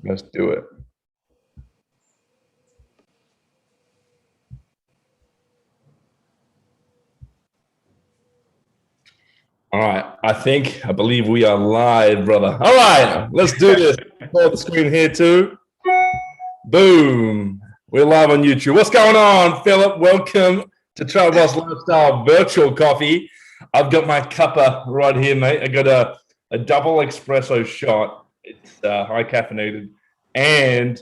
Let's do it. All right. I believe we are live, brother. All right. Let's do this. Hold the screen here too. Boom. We're live on YouTube. What's going on, Philip? Welcome to TravelBoss Lifestyle Virtual Coffee. I've got my cuppa right here, mate. I got a double espresso shot. It's high caffeinated, and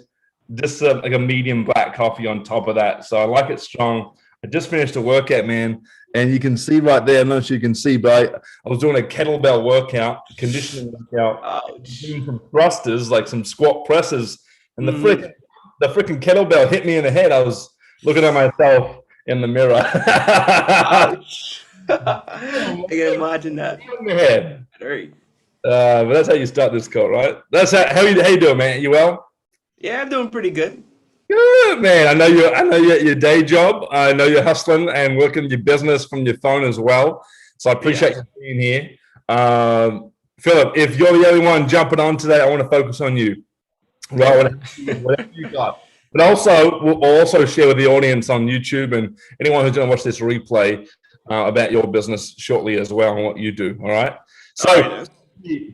just like a medium black coffee on top of that. So I like it strong. I just finished a workout, man, and you can see right there. I don't know if you can see, but I was doing a kettlebell workout, conditioning workout, doing some thrusters, like some squat presses, and the freaking kettlebell hit me in the head. I was looking at myself in the mirror. Ouch. I can imagine that. In the head. Right. But that's how you start this call, right? That's how you doing, man? You well? Yeah, I'm doing pretty good. Good, man. I know you're at your day job. I know you're hustling and working your business from your phone as well. So I appreciate you being here. Philip, if you're the only one jumping on today, I want to focus on you. Well, whatever you got. But also, we'll also share with the audience on YouTube and anyone who's going to watch this replay about your business shortly as well and what you do. All right. So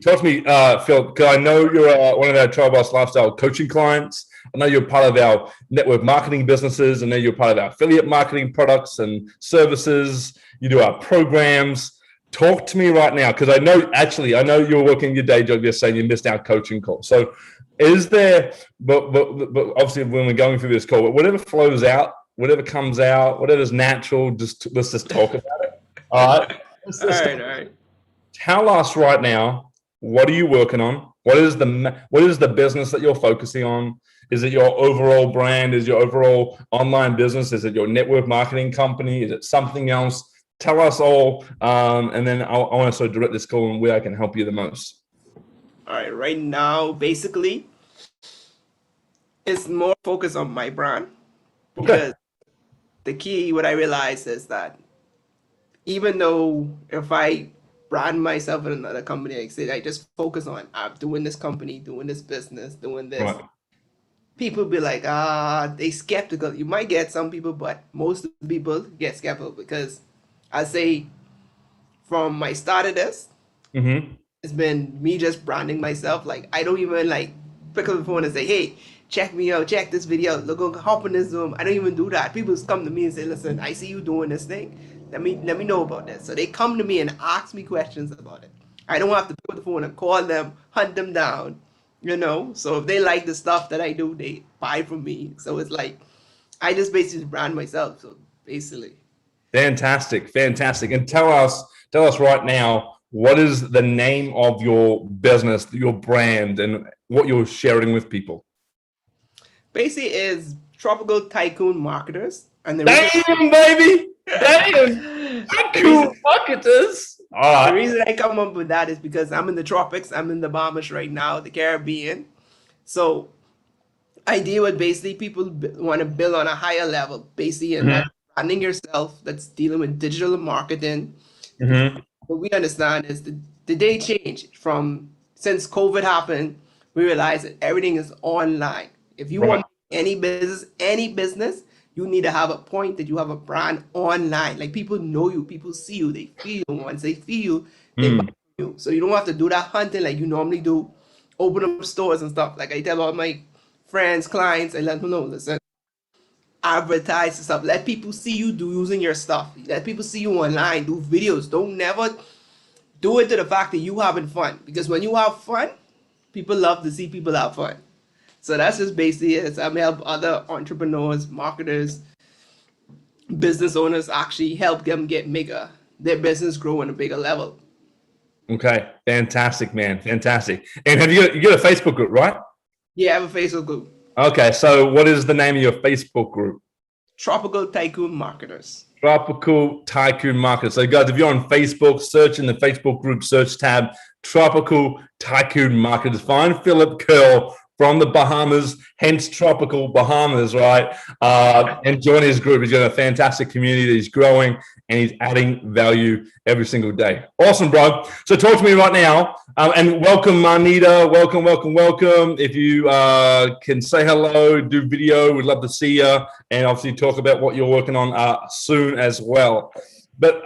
talk to me, Phil, because I know you're one of our TravelBoss Lifestyle Coaching clients. I know you're part of our network marketing businesses. I know you're part of our affiliate marketing products and services. You do our programs. Talk to me right now, because I know you're working your day job. You're saying you missed our coaching call. So is there, but obviously when we're going through this call, but whatever flows out, whatever comes out, whatever's natural, let's just talk about it. All right. All right. Tell us right now, what are you working on? What is the business that you're focusing on? Is it your overall brand? Is your overall online business? Is it your network marketing company? Is it something else? Tell us all, and then I want to sort of direct this call and where I can help you the most. All right. Right now, basically, it's more focused on my brand, because the key, what I realized is that even though if I brand myself in another company, like say I just focus on I'm doing this company, doing this business, doing this. Right. People be like, they skeptical. You might get some people, but most of the people get skeptical because I say from my start of this, it's been me just branding myself. Like I don't even like pick up the phone and say, hey, check me out, check this video, look, hop in this Zoom. I don't even do that. People just come to me and say, listen, I see you doing this thing. Let me know about this. So they come to me and ask me questions about it. I don't have to pick up the phone and call them, hunt them down. So if they like the stuff that I do, they buy from me. So it's like, I just basically brand myself. So basically. Fantastic. And tell us right now, what is the name of your business, your brand, and what you're sharing with people? Basically is Tropical Tycoon Marketers. And Damn, baby. Damn. Tycoon Marketers. All right. The reason I come up with that is because I'm in the tropics. I'm in the Bahamas right now, the Caribbean. So I deal with basically people want to build on a higher level, basically, and that's branding yourself, that's dealing with digital marketing. What we understand is the day changed since COVID happened, we realized that everything is online. If you want any business, you need to have a point that you have a brand online. Like people know you, people see you, they feel you. Once they feel you, they buy you. So you don't have to do that hunting like you normally do, open up stores and stuff. Like I tell all my friends, clients, I let them know, listen, advertise and stuff. Let people see you using your stuff. Let people see you online, do videos. Don't never do it to the fact that you having fun. Because when you have fun, people love to see people have fun. So that's just basically it. I help other entrepreneurs, marketers, business owners actually help them make their business grow on a bigger level. Okay, fantastic, man, fantastic. And have you got a Facebook group, right? Yeah, I have a Facebook group. Okay, so what is the name of your Facebook group? Tropical Tycoon Marketers. Tropical Tycoon Marketers. So guys, if you're on Facebook, search in the Facebook group search tab, Tropical Tycoon Marketers. Find Philip Curl from the Bahamas, hence tropical Bahamas, right? And join his group. He's got a fantastic community that he's growing, and he's adding value every single day. Awesome, bro. So talk to me right now, and welcome, Manita. Welcome. If you can say hello, do video, we'd love to see you, and obviously talk about what you're working on soon as well. But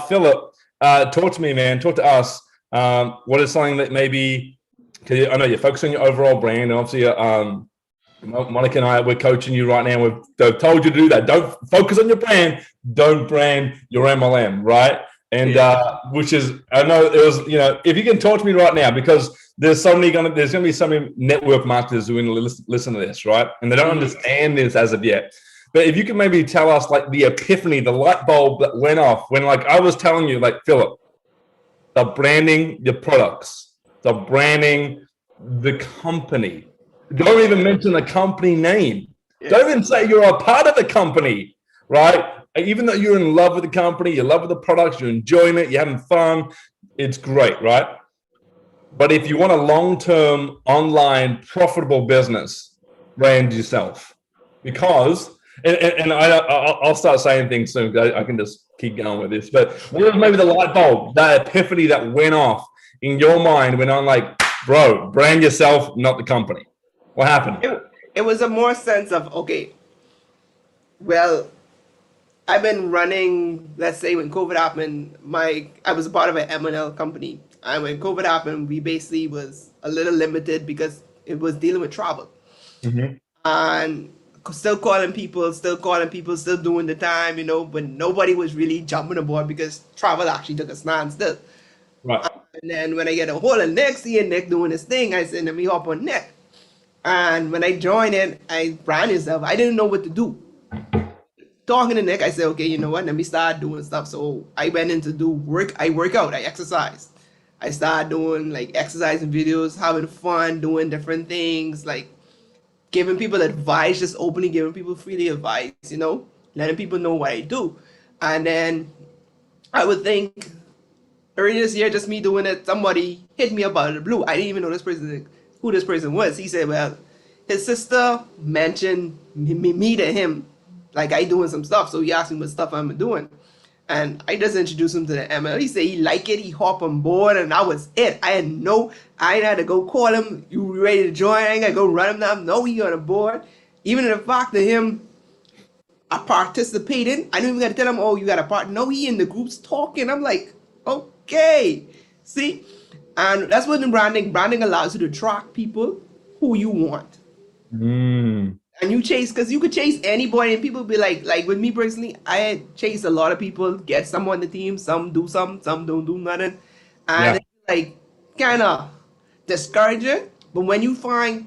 Philip, talk to me, man. Talk to us. What is something that maybe, because I know you're focusing on your overall brand, and obviously Monica and I, we're coaching you right now. We've told you to do that. Don't focus on your brand. Don't brand your MLM, right? And which is, I know it was, if you can talk to me right now, because there's going to be so many network marketers who are going to listen to this, right? And they don't understand this as of yet. But if you can maybe tell us like the epiphany, the light bulb that went off when, like, I was telling you, like, Philip, the branding your products, the branding the company. Don't even mention the company name. Don't even say you're a part of the company, right? Even though you're in love with the company, you love the products, you're enjoying it, you're having fun, it's great, right? But if you want a long-term online profitable business, brand yourself. Because, and I'll start saying things soon, I can just keep going with this, but what was maybe the light bulb, that epiphany that went off in your mind when I'm like, bro, brand yourself, not the company? What happened? It was a more sense of, okay, well, I've been running, let's say when COVID happened, I was a part of an M&L company. And when COVID happened, we basically was a little limited because it was dealing with travel. And still calling people, still doing the time, but nobody was really jumping aboard because travel actually took a standstill. Right. And then when I get a hold of Nick, seeing Nick doing his thing, I said, let me hop on Nick. And when I joined it, I branded myself. I didn't know what to do. Talking to Nick, I said, okay, you know what? Let me start doing stuff. So I went in to do work. I work out. I exercise. I started doing like exercising videos, having fun, doing different things, like giving people advice, just openly giving people freely advice, letting people know what I do. And then I would think earlier this year, just me doing it, somebody hit me up out of the blue. I didn't even know who this person was. He said, well, his sister mentioned me to him, like I doing some stuff. So he asked me what stuff I'm doing. And I just introduced him to the ML. He said he liked it, he hopped on board, and that was it. I ain't had to go call him, you ready to join? I ain't gotta go run him down. No, he on a board. Even in the fact of him participating, I didn't even gotta tell him, oh, you got a part. No, he in the groups talking. I'm like, okay. See? And that's what the branding allows you to attract people who you want. And you chase, because you could chase anybody and people be like with me personally, I had chased a lot of people, get some on the team, some do some don't do nothing. And it's like kind of discouraging. But when you brand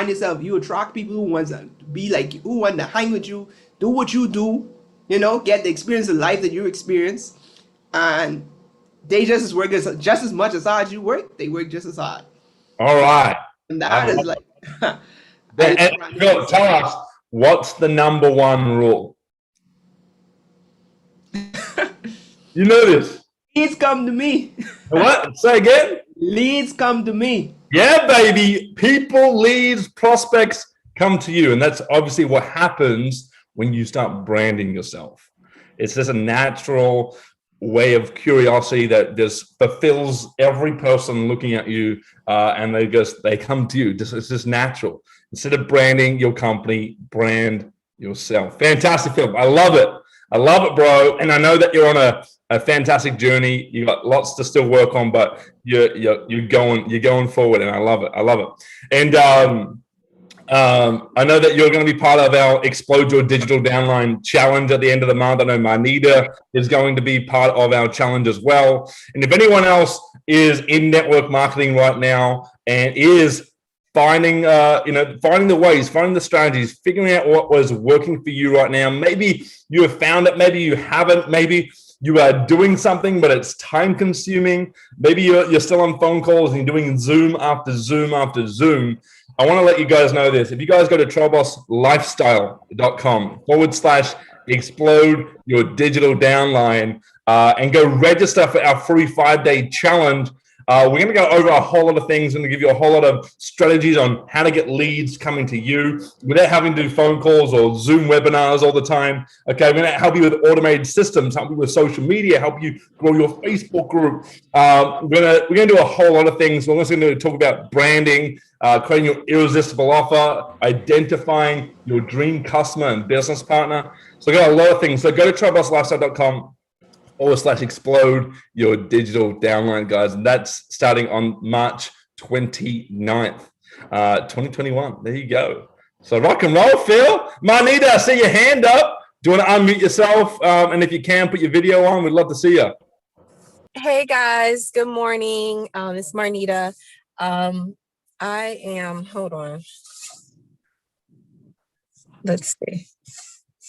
yourself, you attract people who want to be like you, who want to hang with you, do what you do, get the experience of life that you experience. And they just work just as much as hard as you work. They work just as hard. All right. And that is like... Phil, tell us, what's the number one rule? You know this. Leads come to me. What? Say again? Leads come to me. Yeah, baby. People, leads, prospects come to you. And that's obviously what happens when you start branding yourself. It's just a natural way of curiosity that just fulfills every person looking at you, and they come to you. It's just natural. Instead of branding your company, brand yourself. Fantastic, Phil. I love it, bro. And I know that you're on a fantastic journey. You got lots to still work on, but you're going forward, and I love it. And I know that you're going to be part of our Explode Your Digital Downline challenge at the end of the month. I know Manita is going to be part of our challenge as well. And if anyone else is in network marketing right now and is finding the ways, finding the strategies, figuring out what was working for you right now, maybe you have found it, maybe you haven't, maybe you are doing something, but it's time consuming. Maybe you're still on phone calls and you're doing Zoom after Zoom after Zoom. I want to let you guys know this. If you guys go to TravelBossLifestyle.com/explode your digital downline and go register for our free 5-day challenge, We're going to go over a whole lot of things and give you a whole lot of strategies on how to get leads coming to you without having to do phone calls or Zoom webinars all the time. Okay, we're going to help you with automated systems, help you with social media, help you grow your Facebook group. We're going to do a whole lot of things. We're also going to talk about branding, creating your irresistible offer, identifying your dream customer and business partner. So we've got a lot of things. So go to TravelBossLifestyle.com/explode your digital downline, guys. And that's starting on March 29th, 2021. There you go. So rock and roll, Phil. Manita, I see your hand up. Do you want to unmute yourself? And if you can, put your video on. We'd love to see you. Hey, guys. Good morning. It's Marnita. Hold on. Let's see.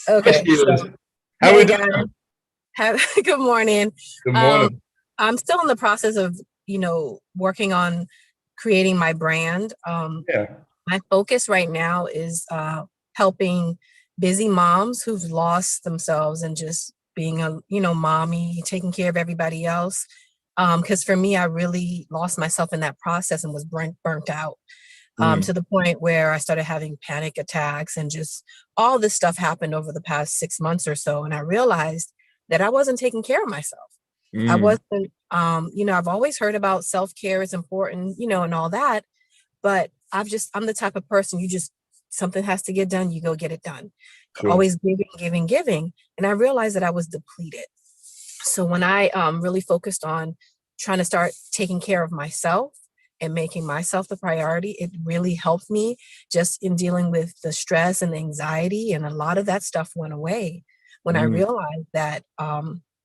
Okay. So, how are we doing? Good morning. Good morning. I'm still in the process of, working on creating my brand. My focus right now is helping busy moms who've lost themselves and just being a, mommy, taking care of everybody else. Because for me, I really lost myself in that process and was burnt out to the point where I started having panic attacks and just all this stuff happened over the past 6 months or so. And I realized that I wasn't taking care of myself. I wasn't, I've always heard about self-care is important, and all that, but I'm the type of person, something has to get done, you go get it done. Sure. Always giving. And I realized that I was depleted. So when I really focused on trying to start taking care of myself and making myself the priority, it really helped me just in dealing with the stress and the anxiety. And a lot of that stuff went away when I realized that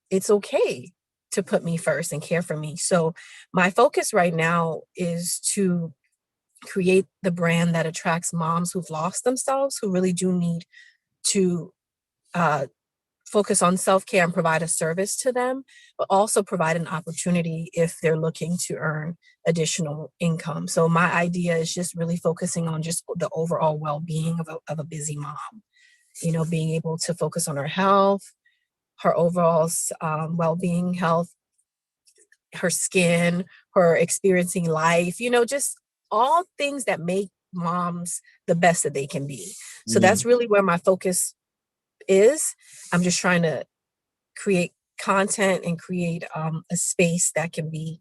it's okay to put me first and care for me. So my focus right now is to create the brand that attracts moms who've lost themselves, who really do need to focus on self-care and provide a service to them, but also provide an opportunity if they're looking to earn additional income. So my idea is just really focusing on just the overall well-being of a busy mom, being able to focus on her health, her overall well-being, health, her skin, her experiencing life, just all things that make moms the best that they can be. So that's really where my focus is. I'm just trying to create content and create a space that can be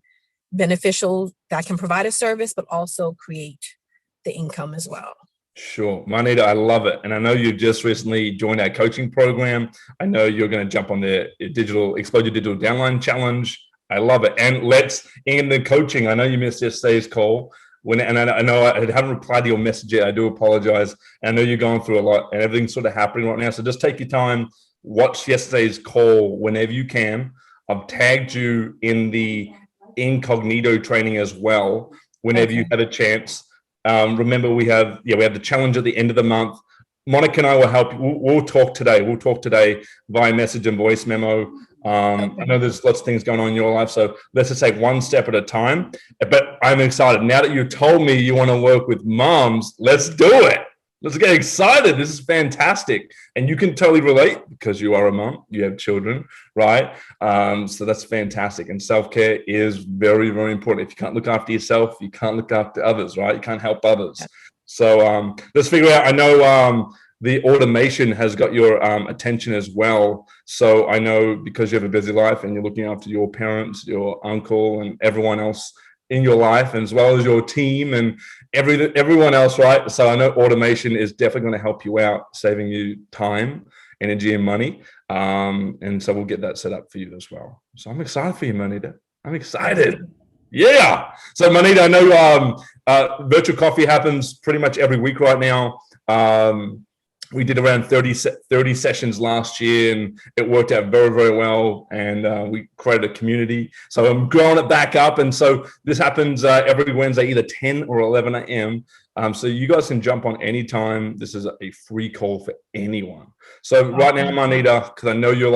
beneficial, that can provide a service, but also create the income as well. Sure. Manita, I love it. And I know you've just recently joined our coaching program. I know you're going to jump on the Explode Your Digital Downline Challenge. I love it. And let's in the coaching. I know you missed yesterday's call. I know I haven't replied to your message yet. I do apologize. I know you're going through a lot and everything's sort of happening right now. So just take your time, watch yesterday's call whenever you can. I've tagged you in the incognito training as well, whenever you have a chance. Remember, we have the challenge at the end of the month. Monica and I will help you. We'll talk today. We'll talk today via message and voice memo. I know there's lots of things going on in your life, so let's just take one step at a time. But I'm excited. Now that you told me you want to work with moms, let's do it. Let's get excited. This is fantastic. And you can totally relate because you are a mom, you have children, right? So that's fantastic. And self-care is very, very important. If you can't look after yourself, you can't look after others, right? You can't help others. So let's figure out, I know the automation has got your attention as well. So I know because you have a busy life and you're looking after your parents, your uncle, and everyone else in your life, as well as your team and everyone else, right? So I know automation is definitely going to help you out, saving you time, energy, and money. And so we'll get that set up for you as well. So I'm excited for you, Manita. I'm excited. Yeah. So Manita, I know virtual coffee happens pretty much every week right now. We did around 30 sessions last year and it worked out very, very well. And we created a community. So I'm growing it back up. And so this happens every Wednesday, either 10 or 11 a.m. So you guys can jump on anytime. This is a free call for anyone. So right now, Manita, because I know you're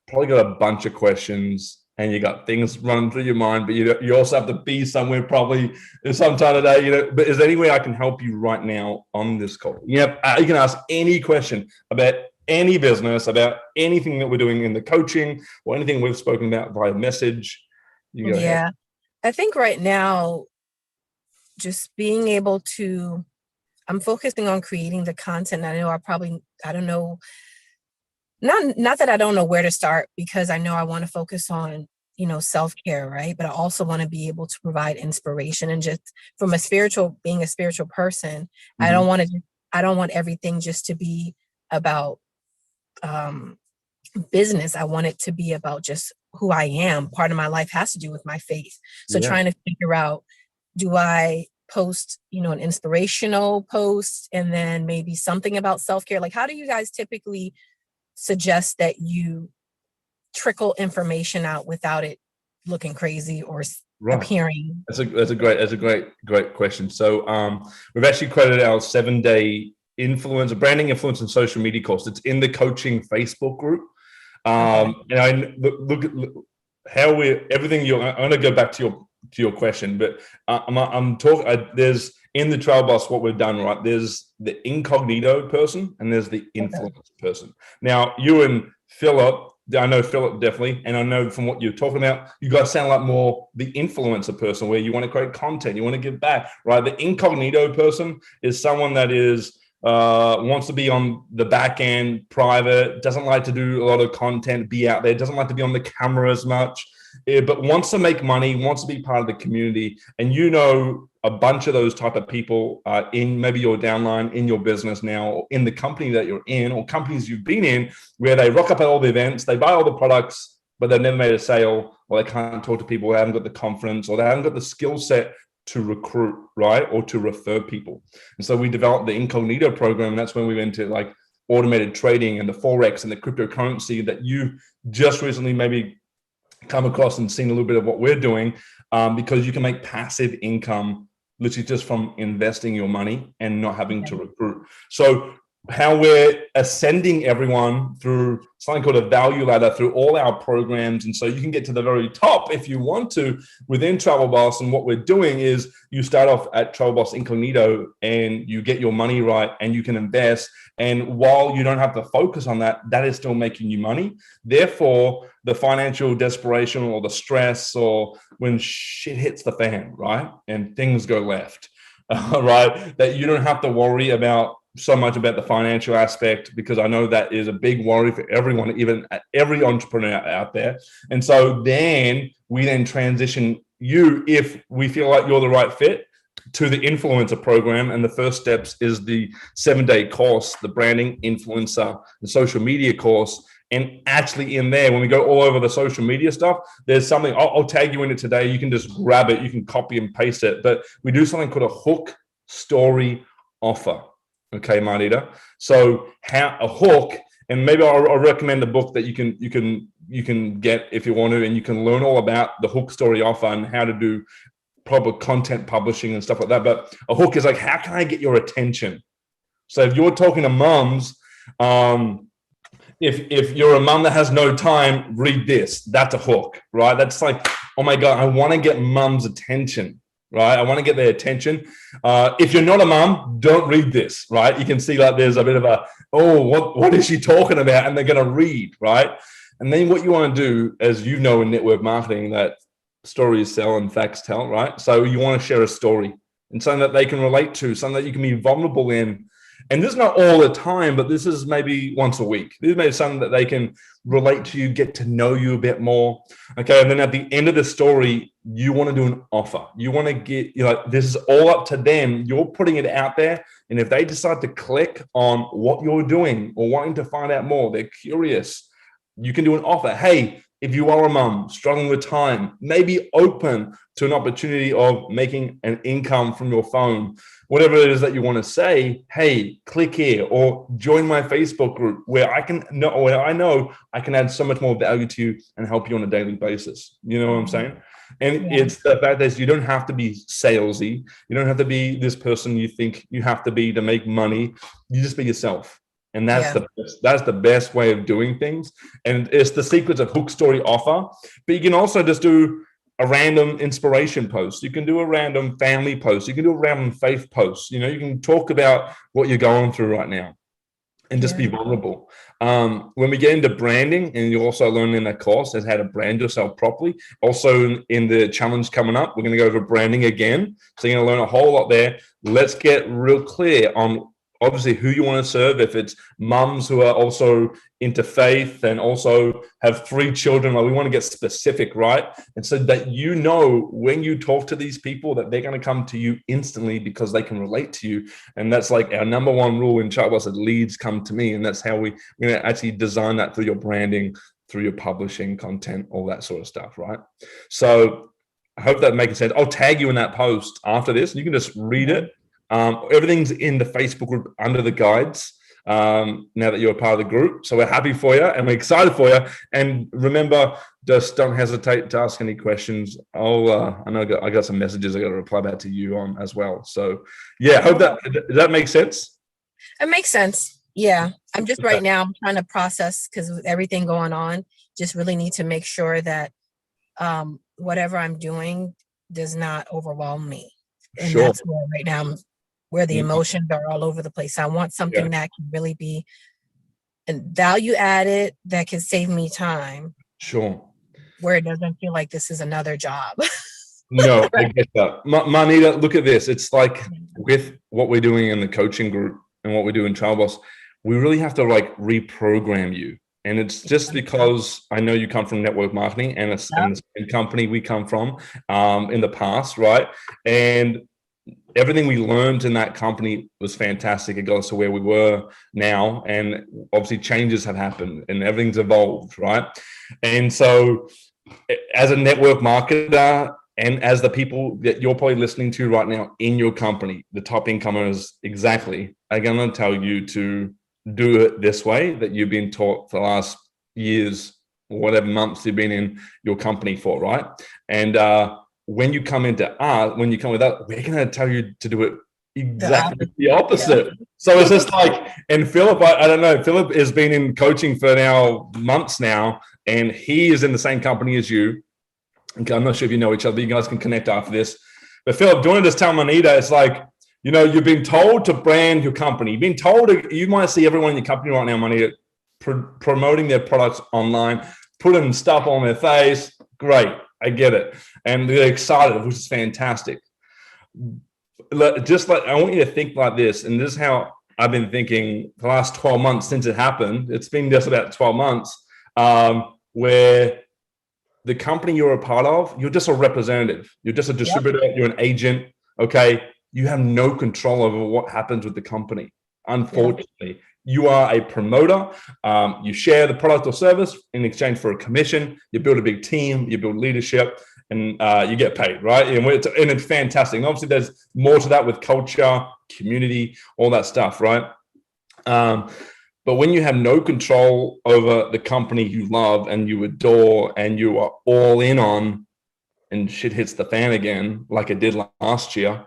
probably got a bunch of questions and you got things running through your mind, but you also have to be somewhere probably sometime today, but is there any way I can help you right now on this call? Yep. You can ask any question about any business, about anything that we're doing in the coaching or anything we've spoken about via message. You go ahead. I think right now, just being able to, I'm focusing on creating the content. I know I don't know, not that I don't know where to start, because I know I want to focus on, self-care, right? But I also want to be able to provide inspiration, and just from being a spiritual person, I don't want everything just to be about business. I want it to be about just who I am. Part of my life has to do with my faith. So trying to figure out, do I post, an inspirational post and then maybe something about self-care? Like, how do you guys typically suggest that you trickle information out without it looking crazy or appearing? That's a great question. So we've actually created our 7-day branding influence and social media course. It's in the coaching Facebook group. And I look at how everything I'm going to go back to your question, but I'm talking. There's in the TravelBoss, what we've done, right? There's the incognito person and there's the influence person. Now, you and Philip, I know Philip definitely, and I know from what you're talking about, you guys sound like more the influencer person, where you want to create content, you want to give back, right? The incognito person is someone that is wants to be on the back end, private, doesn't like to do a lot of content, be out there, doesn't like to be on the camera as much, but wants to make money, wants to be part of the community. And a bunch of those type of people in maybe your downline, in your business now, or in the company that you're in, or companies you've been in, where they rock up at all the events, they buy all the products, but they've never made a sale, or they can't talk to people, they haven't got the confidence, or they haven't got the skill set to recruit, right? Or to refer people. And so we developed the incognito program. And that's when we went to like automated trading and the Forex and the cryptocurrency that you just recently maybe come across and seen a little bit of what we're doing, because you can make passive income literally just from investing your money and not having to recruit. So how we're ascending everyone through something called a value ladder through all our programs. And so you can get to the very top if you want to within TravelBoss. And what we're doing is you start off at TravelBoss Incognito and you get your money right and you can invest. And while you don't have to focus on that, that is still making you money. Therefore, the financial desperation or the stress or when shit hits the fan, right? And things go left, right? That you don't have to worry about so much about the financial aspect, because I know that is a big worry for everyone, even every entrepreneur out there. And so then we then transition you, if we feel like you're the right fit, to the influencer program. And the first steps is the 7-day course, the branding, influencer, the social media course. And actually in there, when we go all over the social media stuff, there's something, I'll tag you in it today. You can just grab it, you can copy and paste it, but we do something called a hook story offer. Okay, Marnita. So how a hook, and maybe I'll recommend the book that you can get if you want to, and you can learn all about the hook story offer and how to do proper content publishing and stuff like that. But a hook is like, how can I get your attention? So if you're talking to moms, if you're a mom that has no time, read this. That's a hook, right? That's like, oh my God, I want to get mom's attention. Right, I want to get their attention. If you're not a mom, don't read this. Right, you can see like there's a bit of a, oh, what is she talking about? And they're going to read, right? And then what you want to do, as you know in network marketing, that stories sell and facts tell, right? So you want to share a story and something that they can relate to, something that you can be vulnerable in. And this is not all the time, but this is maybe once a week. This is maybe something that they can relate to you, get to know you a bit more. Okay. And then at the end of the story, you want to do an offer. You want to get, this is all up to them. You're putting it out there. And if they decide to click on what you're doing or wanting to find out more, they're curious, you can do an offer. Hey, if you are a mom struggling with time, maybe open to an opportunity of making an income from your phone, whatever it is that you want to say, hey, click here or join my Facebook group where I know I can add so much more value to you and help you on a daily basis. You know what I'm saying? And it's the fact that you don't have to be salesy. You don't have to be this person you think you have to be to make money. You just be yourself. And that's the best way of doing things. And it's the secrets of hook story offer. But you can also just do a random inspiration post. You can do a random family post. You can do a random faith post. You can talk about what you're going through right now. and just be vulnerable. When we get into branding, and you also learn in that course is how to brand yourself properly. Also in the challenge coming up, we're going to go over branding again. So you're going to learn a whole lot there. Let's get real clear on obviously who you want to serve. If it's mums who are also into faith and also have 3 children, like we want to get specific, right? And so that you know when you talk to these people that they're going to come to you instantly because they can relate to you. And that's like our number 1 rule in TravelBoss, that leads come to me. And that's how we're going to actually design that through your branding, through your publishing content, all that sort of stuff, right? So I hope that makes sense. I'll tag you in that post after this. You can just read it. Everything's in the Facebook group under the guides now that you're a part of the group. So we're happy for you and we're excited for you. And remember, just don't hesitate to ask any questions. I know I got some messages I got to reply back to you on as well. So yeah, hope does that make sense? It makes sense. Yeah. I'm just right now, I'm trying to process because with everything going on, just really need to make sure that whatever I'm doing does not overwhelm me. And that's where right now where the emotions are all over the place. I want something that can really be value added, that can save me time. Sure. Where it doesn't feel like this is another job. No, I get that. Manita, look at this. It's like with what we're doing in the coaching group and what we do in TravelBoss, we really have to like reprogram you. And it's just because I know you come from network marketing and the same company we come from in the past, right? And everything we learned in that company was fantastic. It got us to where we were now. And obviously changes have happened and everything's evolved, right? And so as a network marketer and as the people that you're probably listening to right now in your company, the top incomers exactly are going to tell you to do it this way that you've been taught for the last years, or whatever months you've been in your company for, right? And when you come into art, when you come with that, we're going to tell you to do it exactly the opposite. Yeah. So it's just like, and Philip, I don't know, Philip has been in coaching for now months now, and he is in the same company as you. I'm not sure if you know each other. You guys can connect after this. But Philip, do you want to just tell Manita, it's like, you know, you've been told to brand your company. You've been told you might see everyone in your company right now, Manita, promoting their products online, putting stuff on their face. Great. I get it. And they're excited, which is fantastic. Just like, I want you to think like this. And this is how I've been thinking for the last 12 months since it happened. It's been just about 12 months where the company you're a part of, you're just a representative. You're just a distributor. You're an agent. Okay. You have no control over what happens with the company. Unfortunately, you are a promoter. You share the product or service in exchange for a commission. You build a big team. You build leadership, and you get paid, right? And it's fantastic. And obviously, there's more to that with culture, community, all that stuff, right? But when you have no control over the company you love and you adore and you are all in on, and shit hits the fan again, like it did last year,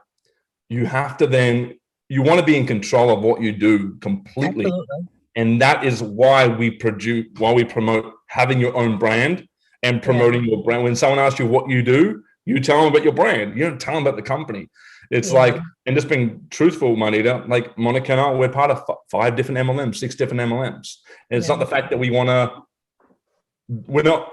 you have to then, you want to be in control of what you do completely. Absolutely. And that is why we promote having your own brand and promoting your brand. When someone asks you what you do, you tell them about your brand. You don't tell them about the company. It's like, and just being truthful, Manita, like Monica and I, we're part of 5 different MLMs, 6 different MLMs. And it's not the fact that we're not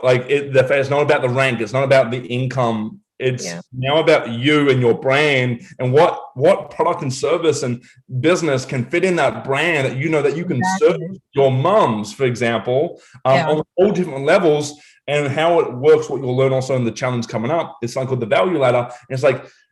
like, it's not about the rank. It's not about the income. It's now about you and your brand and what product and service and business can fit in that brand that you know that you can serve your mums, for example, on all different levels, and how it works, what you'll learn also in the challenge coming up. It's something called the value ladder. And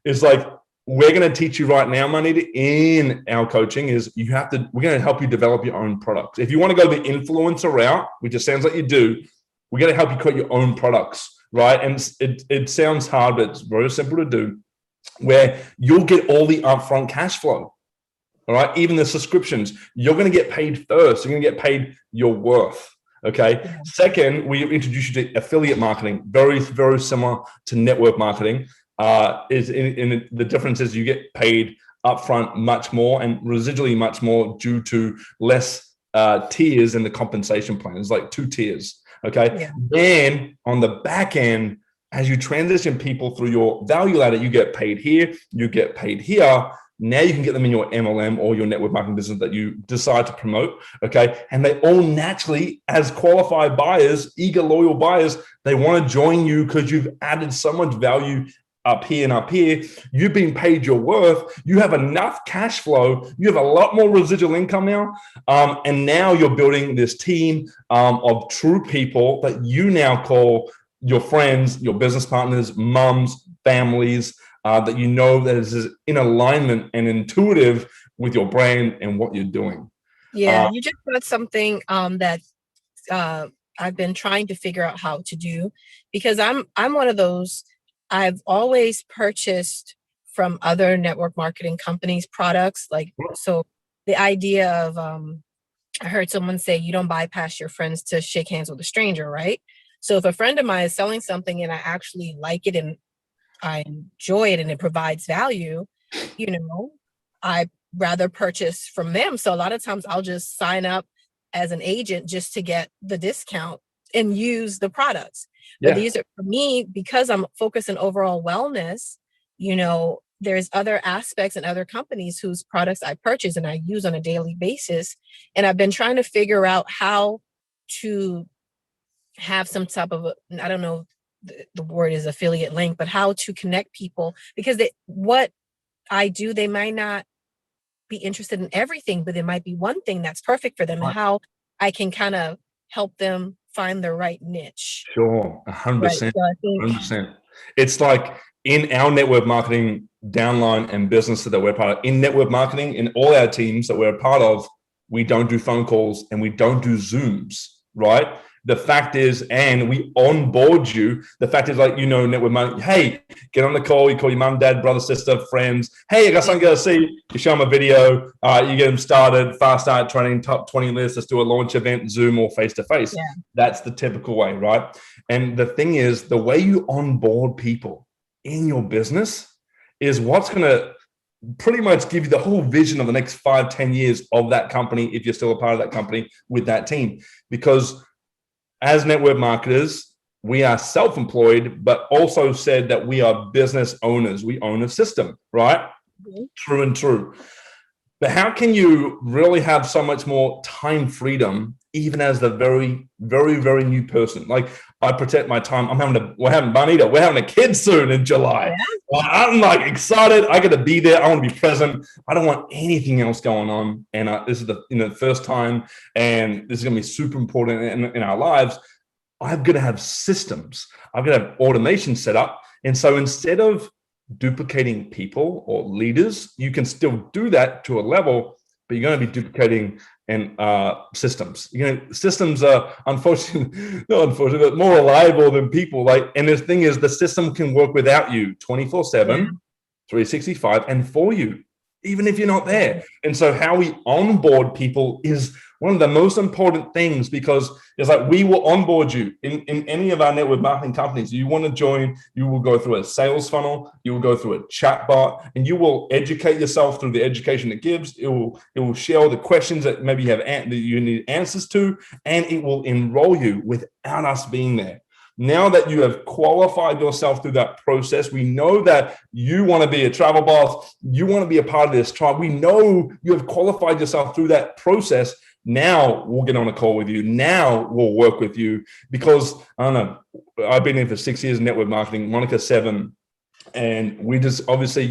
it's like we're going to teach you right now, Manita, in our coaching is we're going to help you develop your own products. If you want to go the influencer route, which it sounds like you do, we're going to help you create your own products. Right. And it sounds hard, but it's very simple to do, where you'll get all the upfront cash flow. All right. Even the subscriptions, you're going to get paid first. You're going to get paid your worth. Okay. Second, we introduce you to affiliate marketing, very, very similar to network marketing. The difference is you get paid upfront much more and residually much more due to less tiers in the compensation plan. It's like 2 tiers. Okay. Then on the back end, as you transition people through your value ladder, you get paid here, you get paid here. Now you can get them in your MLM or your network marketing business that you decide to promote, okay? And they all naturally, as qualified buyers, eager, loyal buyers, they want to join you because you've added so much value up here and up here. You've been paid your worth. You have enough cash flow. You have a lot more residual income now. And now you're building this team of true people that you now call your friends, your business partners, mums, families, that you know that is in alignment and intuitive with your brand and what you're doing. Yeah, you just said something that I've been trying to figure out how to do, because I'm one of those. I've always purchased from other network marketing companies products. So the idea of, I heard someone say, you don't bypass your friends to shake hands with a stranger, right? So if a friend of mine is selling something and I actually like it and I enjoy it and it provides value, I rather purchase from them. So a lot of times I'll just sign up as an agent just to get the discount and use the products. But these are, for me, because I'm focused on overall wellness, there's other aspects and other companies whose products I purchase and I use on a daily basis. And I've been trying to figure out how to have some type of, I don't know, the word is affiliate link, but how to connect people, because what I do, they might not be interested in everything, but there might be one thing that's perfect for them, and how I can kind of help them find the right niche. Sure, 100%. Right. So I think 100%. It's like in our network marketing downline and business that we're part of, in network marketing, in all our teams that we're a part of, we don't do phone calls and we don't do Zooms, right? The fact is, and we onboard you. The fact is, network marketing, hey, get on the call. You call your mom, dad, brother, sister, friends. Hey, I got something to see. You show them a video. You get them started. Fast start training, top 20 list. Let's do a launch event, Zoom or face-to-face. Yeah. That's the typical way, right? And the thing is, the way you onboard people in your business is what's going to pretty much give you the whole vision of the next 5-10 years of that company, if you're still a part of that company with that team. Because as network marketers, we are self-employed, but also said that we are business owners. We own a system, right? Mm-hmm. True and true. But how can you really have so much more time freedom, even as the very, very, very new person? Like, I protect my time. We're having a kid soon in July. Yeah. I'm like excited. I got to be there. I want to be present. I don't want anything else going on. And this is the first time, and this is going to be super important in our lives. I've got to have systems. I've got to have automation set up. And so instead of duplicating people or leaders, you can still do that to a level, but you're going to be duplicating systems. Systems are unfortunately, but more reliable than people. And the thing is, the system can work without you 24/7, 365, and for you, even if you're not there. And so how we onboard people is one of the most important things, because it's like, we will onboard you in any of our network marketing companies. You want to join, you will go through a sales funnel, you will go through a chat bot, and you will educate yourself through the education it gives. It will share all the questions that maybe you need answers to, and it will enroll you without us being there. Now that you have qualified yourself through that process, we know that you want to be a travel boss, you want to be a part of this tribe. We know you have qualified yourself through that process. Now we'll get on a call with you. Now we'll work with you, because I don't know, I've been in for 6 years in network marketing, Monica 7. And we just, obviously,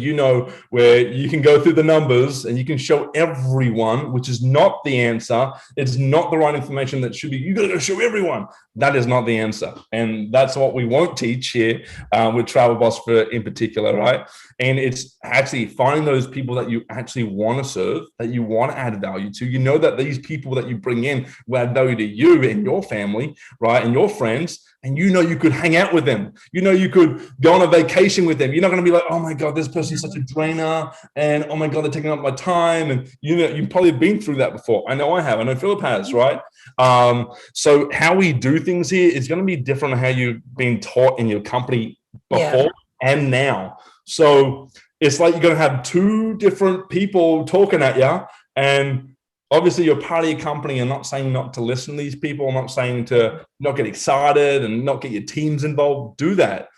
where you can go through the numbers and you can show everyone, which is not the answer. It's not the right information that should be. You got to show everyone. That is not the answer. And that's what we won't teach here with TravelBoss in particular, right? And it's actually finding those people that you actually want to serve, that you want to add value to. You know that these people that you bring in will add value to you and your family, right? And your friends. And you could hang out with them. You could go on a vacation with them. You're not going to be like, oh my God, this person's such a drainer. And oh my God, they're taking up my time. And you've probably been through that before. I know I have. I know Philip has, right? So how we do things here is going to be different than how you've been taught in your company before and now. So it's like you're going to have two different people talking at you, and obviously, you're part of your company. I'm not saying not to listen to these people. I'm not saying to not get excited and not get your teams involved. Do that.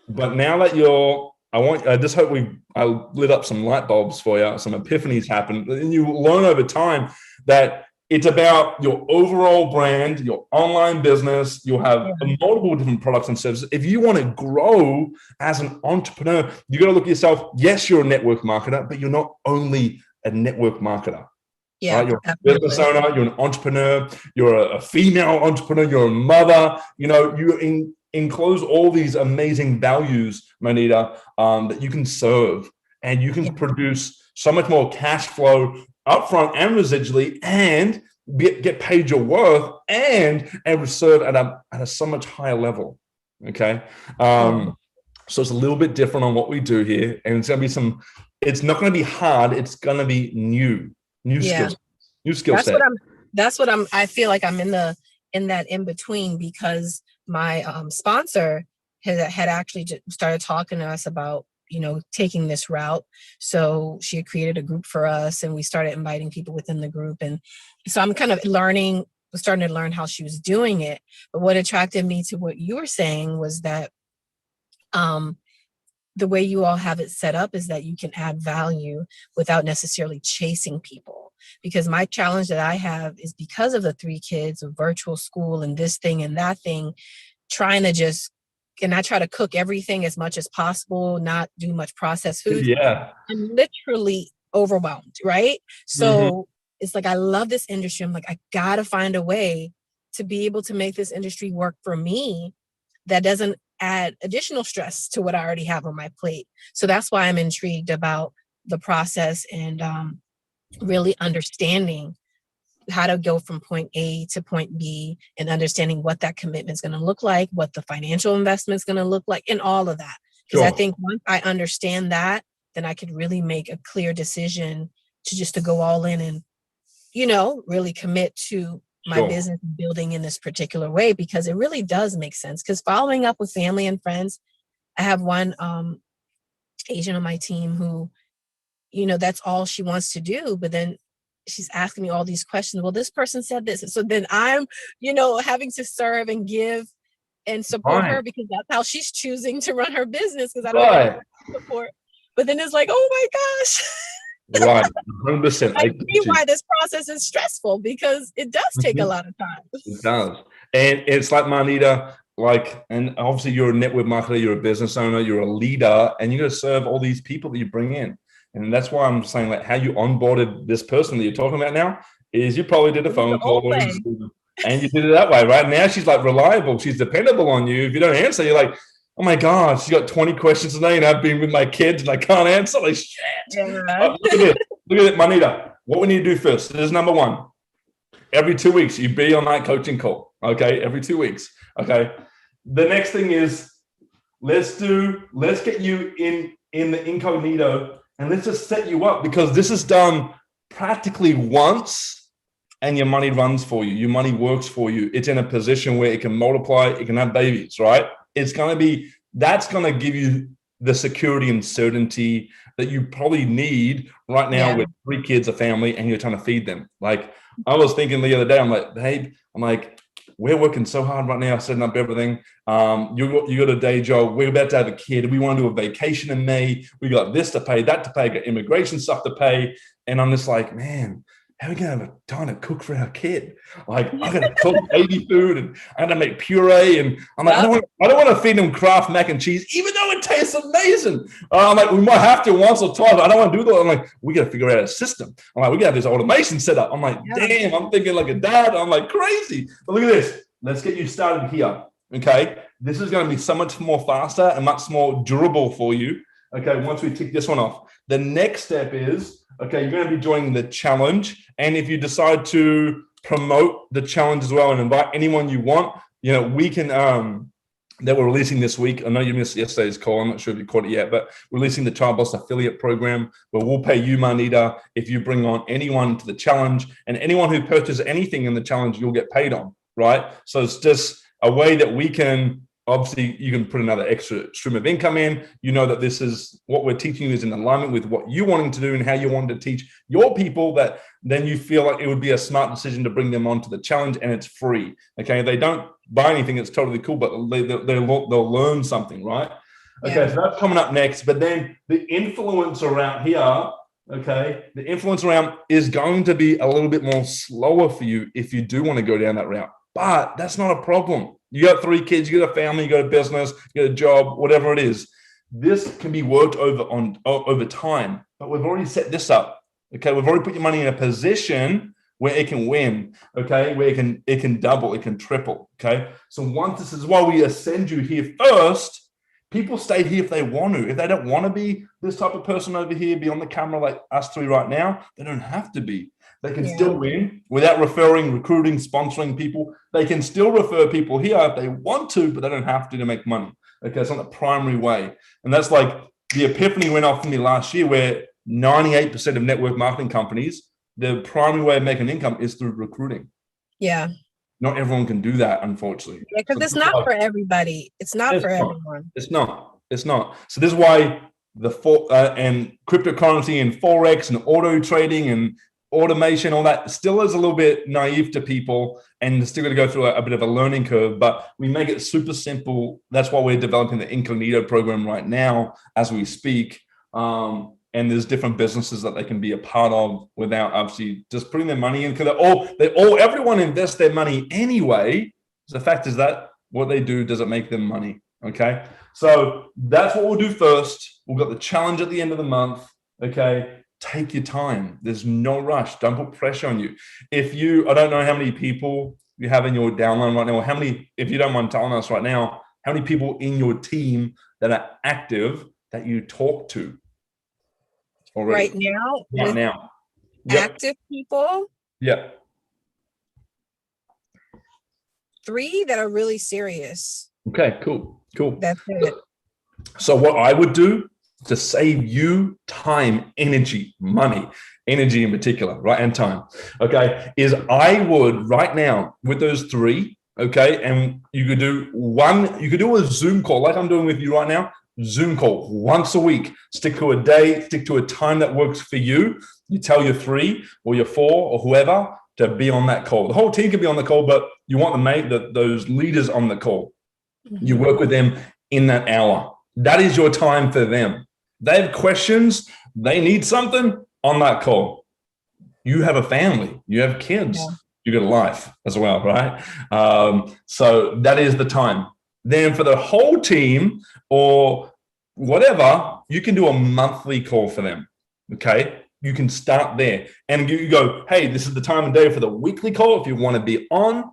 But now that you're I just hope I lit up some light bulbs for you, some epiphanies happen, and you learn over time that it's about your overall brand, your online business. You'll have multiple different products and services. If you want to grow as an entrepreneur, you got to look at yourself. Yes, you're a network marketer, but you're not only a network marketer. Yeah, right? You're a business owner, you're an entrepreneur, you're a female entrepreneur, you're a mother. You know, you enclose all these amazing values, Manita, that you can serve, and you can produce so much more cash flow upfront and residually, and get paid your worth, and serve at a so much higher level. Okay. So it's a little bit different on what we do here, and it's going to be it's not going to be hard. It's going to be new skills, new skill set. I feel like I'm in that in between, because my sponsor had actually started talking to us about, taking this route. So she had created a group for us, and we started inviting people within the group. And so I'm kind of starting to learn how she was doing it. But what attracted me to what you were saying was that the way you all have it set up is that you can add value without necessarily chasing people. Because my challenge that I have is, because of the 3 kids of virtual school and this thing and that thing, I try to cook everything as much as possible, not do much processed food. Yeah. I'm literally overwhelmed, right? So it's like, I love this industry. I'm like, I gotta find a way to be able to make this industry work for me that doesn't add additional stress to what I already have on my plate. So that's why I'm intrigued about the process, and really understanding how to go from point A to point B, and understanding what that commitment is going to look like, what the financial investment is going to look like, and all of that. Because I think once I understand that, then I could really make a clear decision to go all in and, really commit to my business building in this particular way, because it really does make sense. Because following up with family and friends, I have one agent on my team who, that's all she wants to do. But then she's asking me all these questions. Well, this person said this. And so then I'm, having to serve and give and support her, because that's how she's choosing to run her business, because I don't have support. But then it's like, oh my gosh. Right, 100%. I see why this process is stressful, because it does take a lot of time. It does. And it's like, Manita, and obviously you're a network marketer, you're a business owner, you're a leader, and you're going to serve all these people that you bring in. And that's why I'm saying, like, how you onboarded this person that you're talking about now is you probably did a phone call and you did it that way, right? Now she's like reliable. She's dependable on you. If you don't answer, you're like, oh my God, she's got 20 questions today, and I've been with my kids and I can't answer. Like, shit. Yeah. Look at it, Manita. What we need to do first, this is number 1. Every 2 weeks, you be on that coaching call. Okay. Every 2 weeks. Okay. The next thing is, let's get you in the incognito, and let's just set you up, because this is done practically once and your money runs for you. Your money works for you. It's in a position where it can multiply, it can have babies, right? That's going to give you the security and certainty that you probably need right now with 3 kids, a family, and you're trying to feed them. Like, I was thinking the other day, I'm like, babe, we're working so hard right now, setting up everything. You got a day job. We're about to have a kid. We want to do a vacation in May. We got this to pay, that to pay, got immigration stuff to pay. And I'm just like, man, how are we going to have time to cook for our kid? Like, I got to cook baby food, and I got to make puree. And I'm like, I don't want to feed them Kraft mac and cheese, even though it tastes amazing. I'm like, we might have to once or twice, but I don't want to do that. I'm like, we got to figure out a system. I'm like, we got to have this automation set up. I'm like, damn, I'm thinking like a dad. I'm like, crazy. But look at this. Let's get you started here. Okay. This is going to be so much more faster and much more durable for you. Okay. Once we tick this one off, the next step is, okay, you're going to be joining the challenge. And if you decide to promote the challenge as well and invite anyone you want, we can, that we're releasing this week. I know you missed yesterday's call. I'm not sure if you caught it yet, but we're releasing the TravelBoss affiliate program, where we'll pay you, Manita, if you bring on anyone to the challenge, and anyone who purchases anything in the challenge, you'll get paid on, right? So it's just a way that we can, obviously, you can put another extra stream of income in. You know that this is what we're teaching you is in alignment with what you wanting to do and how you want to teach your people, that then you feel like it would be a smart decision to bring them onto the challenge, and it's free. Okay. They don't buy anything. It's totally cool, but they'll learn something, right? Okay, so that's coming up next. But then the influence around here, okay, the influence around is going to be a little bit more slower for you if you do want to go down that route. But that's not a problem. You got 3 kids, you got a family, you got a business, you got a job, whatever it is. This can be worked over time. But we've already set this up. Okay, we've already put your money in a position where it can win, okay, where it can double, it can triple, okay? So once this is why we send you here first, people stay here if they want to. If they don't want to be this type of person over here, be on the camera like us 3 right now, they don't have to be. They can still win without referring, recruiting, sponsoring people. They can still refer people here if they want to, but they don't have to make money. Okay, it's not the primary way. And that's like the epiphany went off for me last year where 98% of network marketing companies, the primary way of making income is through recruiting. Yeah. Not everyone can do that, unfortunately. Yeah, because it's not for everybody. It's not for everyone. It's not. So this is why and cryptocurrency and Forex and auto trading and automation, all that still is a little bit naive to people and still got to go through a bit of a learning curve, but we make it super simple. That's why we're developing the Incognito program right now as we speak. And there's different businesses that they can be a part of without obviously just putting their money in, because everyone invests their money anyway. So the fact is that what they do doesn't make them money. Okay. So that's what we'll do first. We've got the challenge at the end of the month. Okay. Take your time. There's no rush. Don't put pressure on you. I don't know how many people you have in your downline right now, or how many, if you don't mind telling us right now, how many people in your team that are active that you talk to already? Right now. Active people. Yeah. 3 that are really serious. Okay, cool. That's it. So what I would do to save you time, energy, money, energy in particular, right, and time, okay, is I would right now with those 3, okay, and you could do a Zoom call like I'm doing with you right now, Zoom call once a week, stick to a day, stick to a time that works for you. You tell your 3 or your 4 or whoever to be on that call. The whole team can be on the call, but you want those leaders on the call. Mm-hmm. You work with them in that hour. That is your time for them. They have questions, they need something on that call. You have a family, you have kids, you got a life as well, right? So that is the time. Then for the whole team or whatever, you can do a monthly call for them, okay? You can start there and you go, hey, this is the time and day for the weekly call if you want to be on.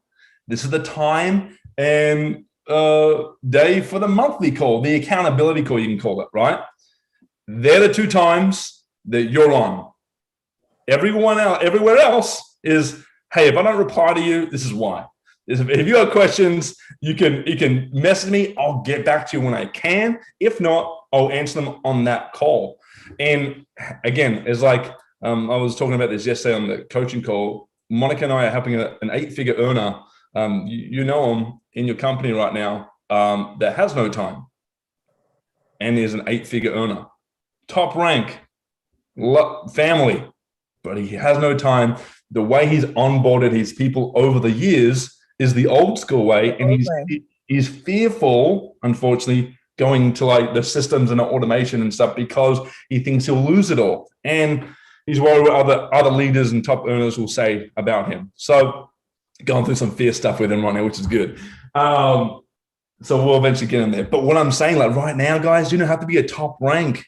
This is the time and day for the monthly call, the accountability call, you can call it, right? They're the 2 times that you're on. Everywhere else is, hey, if I don't reply to you, this is why. If you have questions, you can message me. I'll get back to you when I can. If not, I'll answer them on that call. And again, it's like I was talking about this yesterday on the coaching call. Monica and I are helping an 8-figure earner. You know him in your company right now that has no time and is an 8-figure earner. Top rank, family, but he has no time. The way he's onboarded his people over the years is the old school way, and he's fearful, unfortunately, going to like the systems and the automation and stuff because he thinks he'll lose it all, and he's worried what other leaders and top earners will say about him. So, going through some fear stuff with him right now, which is good. So we'll eventually get in there. But what I'm saying, like right now, guys, you don't have to be a top rank.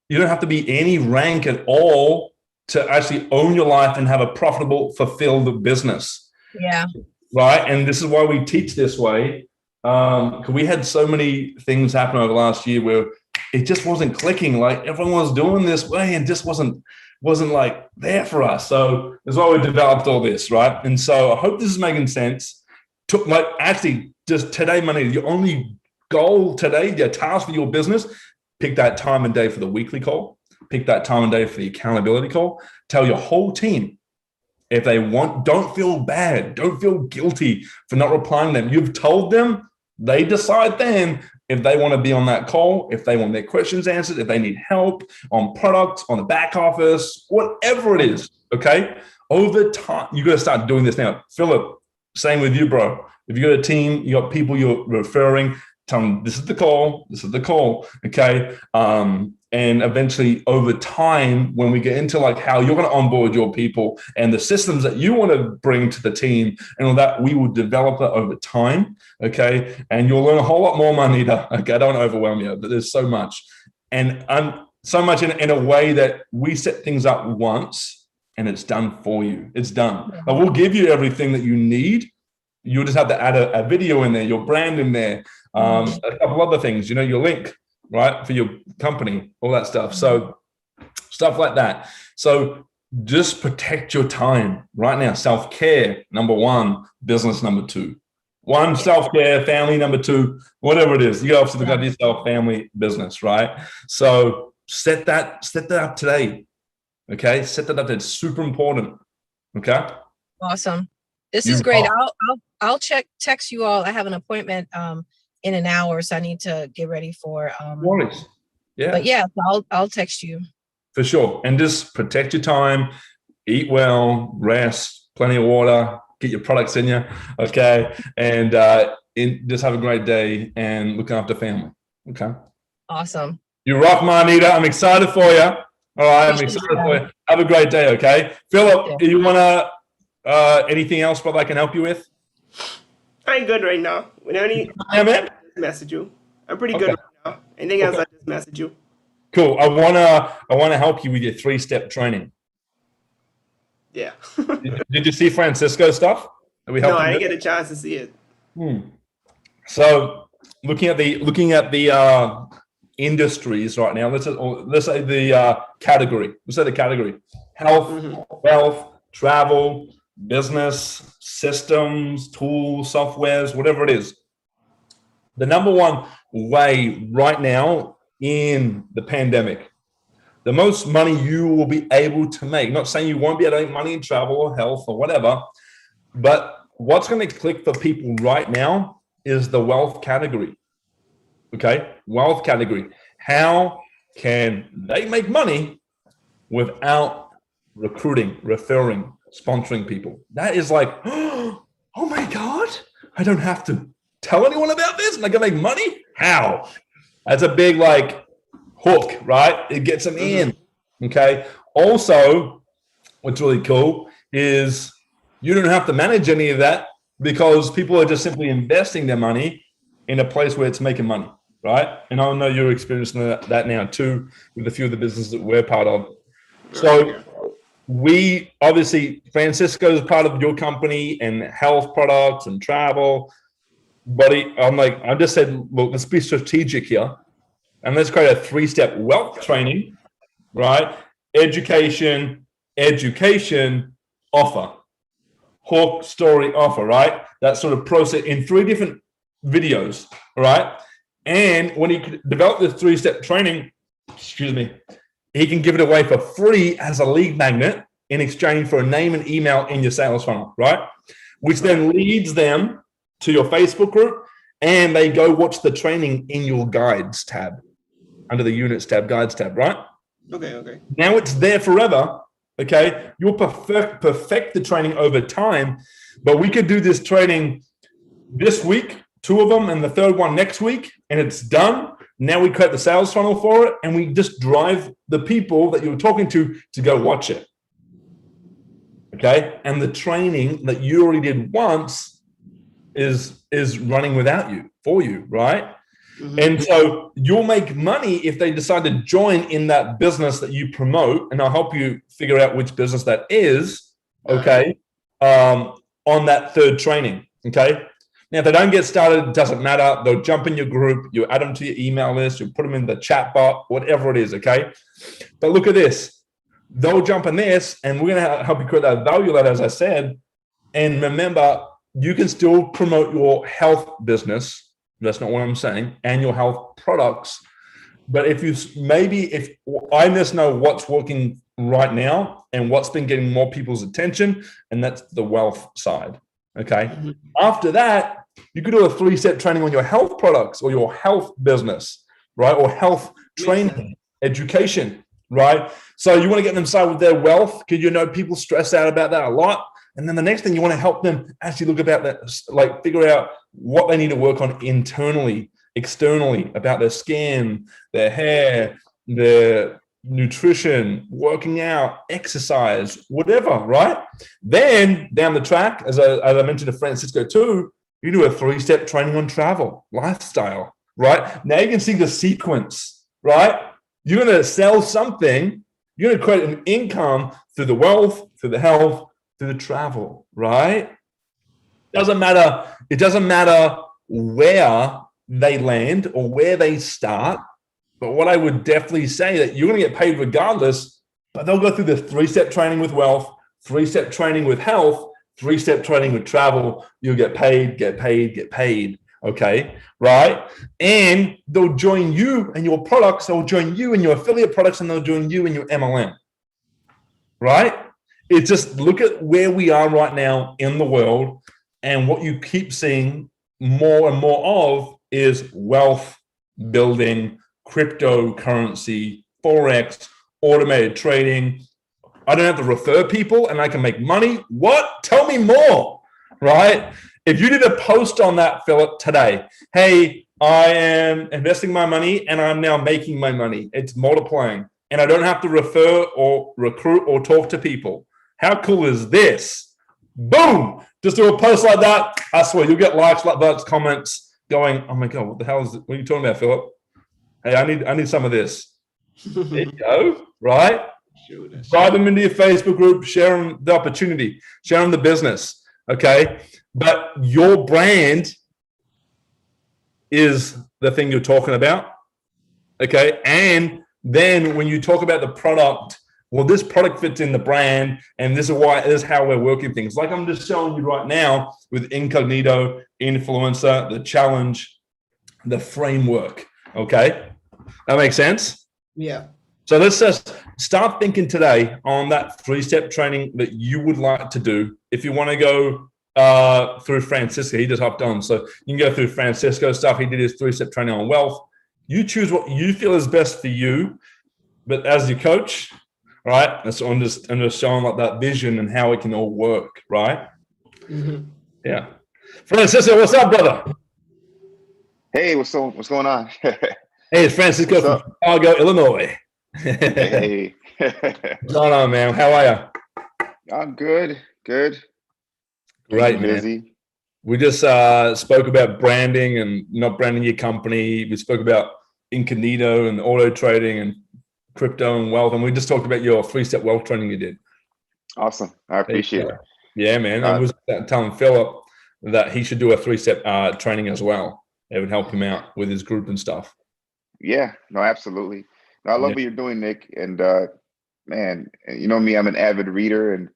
You don't have to be any rank at all to actually own your life and have a profitable, fulfilled business. Yeah. Right. And this is why we teach this way. Because we had so many things happen over the last year where it just wasn't clicking. Like everyone was doing this way and just wasn't like there for us. So that's why we developed all this. Right. And so I hope this is making sense. Actually, just today, Monday, your only goal today, your task for your business, pick that time and day for the weekly call. Pick that time and day for the accountability call. Tell your whole team if they want, don't feel bad. Don't feel guilty for not replying to them. You've told them, they decide then if they want to be on that call, if they want their questions answered, if they need help on products, on the back office, whatever it is, okay? Over time, you got to start doing this now. Philip, same with you, bro. If you got a team, you got people you're referring, tell them this is the call, okay? And eventually over time, when we get into like how you're going to onboard your people and the systems that you want to bring to the team and all that, we will develop it over time, okay? And you'll learn a whole lot more, Manita. Okay, I don't want to overwhelm you, but there's so much. And so much in a way that we set things up once and it's done for you. It's done. But we'll give you everything that you need. You'll just have to add a video in there, your brand in there, a couple other things, you know, your link, right, for your company, all that stuff. So stuff like that. So just protect your time right now. Self-care, number one, business, number two. One, self-care, family, number two, whatever it is. You go off to the God yourself, family, business, right? So set that up today. Okay, set that up. It's super important. Okay. Awesome. This is great. I'll text you all. I have an appointment in an hour, so I need to get ready for. Worries. Yeah. But yeah, I'll text you. For sure. And just protect your time, eat well, rest, plenty of water, get your products in you. Okay. And just have a great day and look after family. Okay. Awesome. You rock, Manita. I'm excited for you. All right. I'm excited for you. Have a great day. Okay. Philip, you want to, anything else that I can help you with? I'm good right now. When any message you. I'm pretty good right now. Anything else, I just message you. Cool. I wanna help you with your 3-step training. Yeah. Did you see Francisco's stuff? No, I didn't get a chance to see it. So looking at the industries right now, let's say the category. Let's say the category: health, wealth, travel, business, systems, tools, softwares, whatever it is. The number one way right now in the pandemic, the most money you will be able to make, not saying you won't be able to make money in travel or health or whatever, but what's going to click for people right now is the wealth category. Okay, wealth category. How can they make money without recruiting, referring, sponsoring people? That is like, oh my God, I don't have to tell anyone about this and I can make money? How? That's a big like hook, right? It gets them in. Okay. Also, what's really cool is you don't have to manage any of that because people are just simply investing their money in a place where it's making money, right? And I know you're experiencing that now too with a few of the businesses that we're part of. So we obviously, Francisco is part of your company and health products and travel. But I just said, look, let's be strategic here. And let's create a 3-step wealth training, right? Education, offer. Hook, story, offer, right? That sort of process in 3 different videos, right? And when he developed this 3-step training, he can give it away for free as a lead magnet in exchange for a name and email in your sales funnel, right? Which then leads them to your Facebook group, and they go watch the training in your guides tab, under the units tab, guides tab, right? Okay. Now it's there forever, okay? You'll perfect the training over time, but we could do this training this week, 2 of them, and the 3rd one next week, and it's done. Now we create the sales funnel for it, and we just drive the people that you're talking to go watch it, okay? And the training that you already did once is running without you, for you, right? And so you'll make money if they decide to join in that business that you promote, and I'll help you figure out which business that is, okay, on that 3rd training, okay? Now, if they don't get started, it doesn't matter. They'll jump in your group, you add them to your email list, you put them in the chat bot, whatever it is, okay? But look at this. They'll jump in this, and we're going to help you create that value ladder, as I said. And remember, you can still promote your health business. That's not what I'm saying, and your health products. But if I just know what's working right now and what's been getting more people's attention, and that's the wealth side. Okay. After that, you could do a 3-step training on your health products or your health business, right? Or health training, education, right? So you want to get them started with their wealth because you know people stress out about that a lot. And then the next thing, you want to help them actually look about that, like figure out what they need to work on internally, externally about their skin, their hair, their nutrition, working out, exercise, whatever, right? Then down the track, as I mentioned to Francisco too, you do a 3-step training on travel, lifestyle, right? Now you can see the sequence, right? You're going to sell something, you're going to create an income through the wealth, through the health, through the travel, right? It doesn't matter where they land or where they start. But what I would definitely say that you're going to get paid regardless, but they'll go through the 3-step training with wealth, 3-step training with health, 3-step training with travel. You'll get paid, get paid, get paid. Okay, right? And they'll join you and your products. They'll join you and your affiliate products, and they'll join you and your MLM. Right? It's just look at where we are right now in the world, and what you keep seeing more and more of is wealth building, cryptocurrency, Forex, automated trading. I don't have to refer people and I can make money. What? Tell me more, right? If you did a post on that, Philip, today, hey, I am investing my money and I'm now making my money. It's multiplying and I don't have to refer or recruit or talk to people. How cool is this? Boom! Just do a post like that. I swear you'll get likes, like that, comments going, oh my God, what the hell is it? What are you talking about, Philip? Hey, I need some of this. There you go, right? Drive them into your Facebook group, share them the opportunity, share them the business, okay? But your brand is the thing you're talking about, okay? And then when you talk about the product, well, this product fits in the brand, and this is how we're working things. Like I'm just showing you right now with Incognito, Influencer, the challenge, the framework, okay? That makes sense? Yeah. So let's just start thinking today on that 3-step training that you would like to do. If you want to go through Francisco, he just hopped on. So you can go through Francisco stuff. He did his 3-step training on wealth. You choose what you feel is best for you. But as your coach, right, that's I'm just showing like that vision and how it can all work, right? Mm-hmm. Yeah. Francisco, what's up, brother? Hey, what's going on? Hey, it's Francisco from Chicago, Illinois. Hey. What's going on, man? How are you? I'm good. Great, man. Busy. We just spoke about branding and not branding your company. We spoke about Incognito and auto trading and crypto and wealth. And we just talked about your 3-step wealth training you did. Awesome. I appreciate it. Yeah, man. I was telling Philip that he should do a 3-step training as well. It would help him out with his group and stuff. Yeah, no, absolutely. No, I love what you're doing, Nick. And man, you know me, I'm an avid reader, and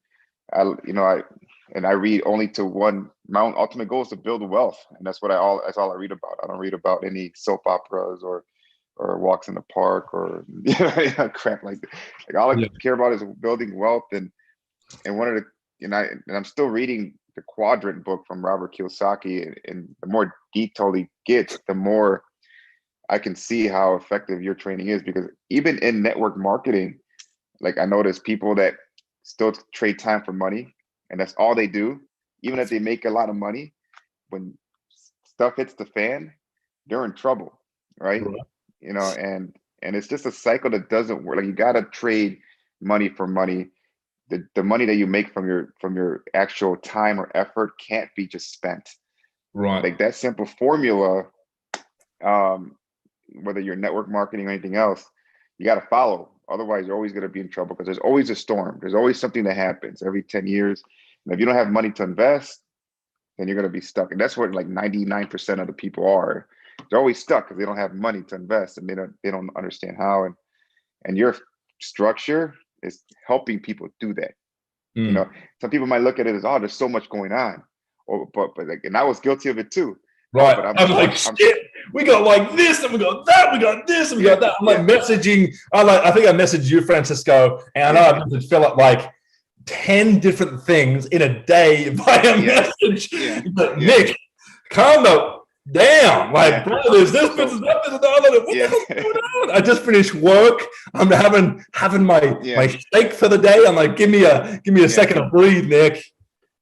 I read only to one. My own ultimate goal is to build wealth, and that's all I read about. I don't read about any soap operas or walks in the park or crap like that. Like all I care about is building wealth, and one of the I'm still reading the Quadrant book from Robert Kiyosaki, and the more detailed he gets, the more I can see how effective your training is, because even in network marketing, like I notice people that still trade time for money, and that's all they do. Even if they make a lot of money, when stuff hits the fan, they're in trouble, right? And it's just a cycle that doesn't work. Like you gotta trade money for money. The money that you make from your actual time or effort can't be just spent. Right. Like that simple formula, whether you're network marketing or anything else, you got to follow. Otherwise, you're always going to be in trouble, because there's always a storm. There's always something that happens every 10 years. And if you don't have money to invest, then you're going to be stuck. And that's what like 99% of the people are. They're always stuck because they don't have money to invest, and they don't understand how. And your structure is helping people do that. You know, some people might look at it as, oh, there's so much going on. But like, and I was guilty of it too. Right. But I'm like, shit, we got like this, and we got that, we got this, and we got that. I'm like messaging. I think I messaged you, Francisco, and I know I messaged Philip like 10 different things in a day via message. But Nick, calm down. Like, bro, there's this business, that business, that. What the hell's going on? I just finished work. I'm having my steak for the day. I'm like, give me a second to breathe, Nick.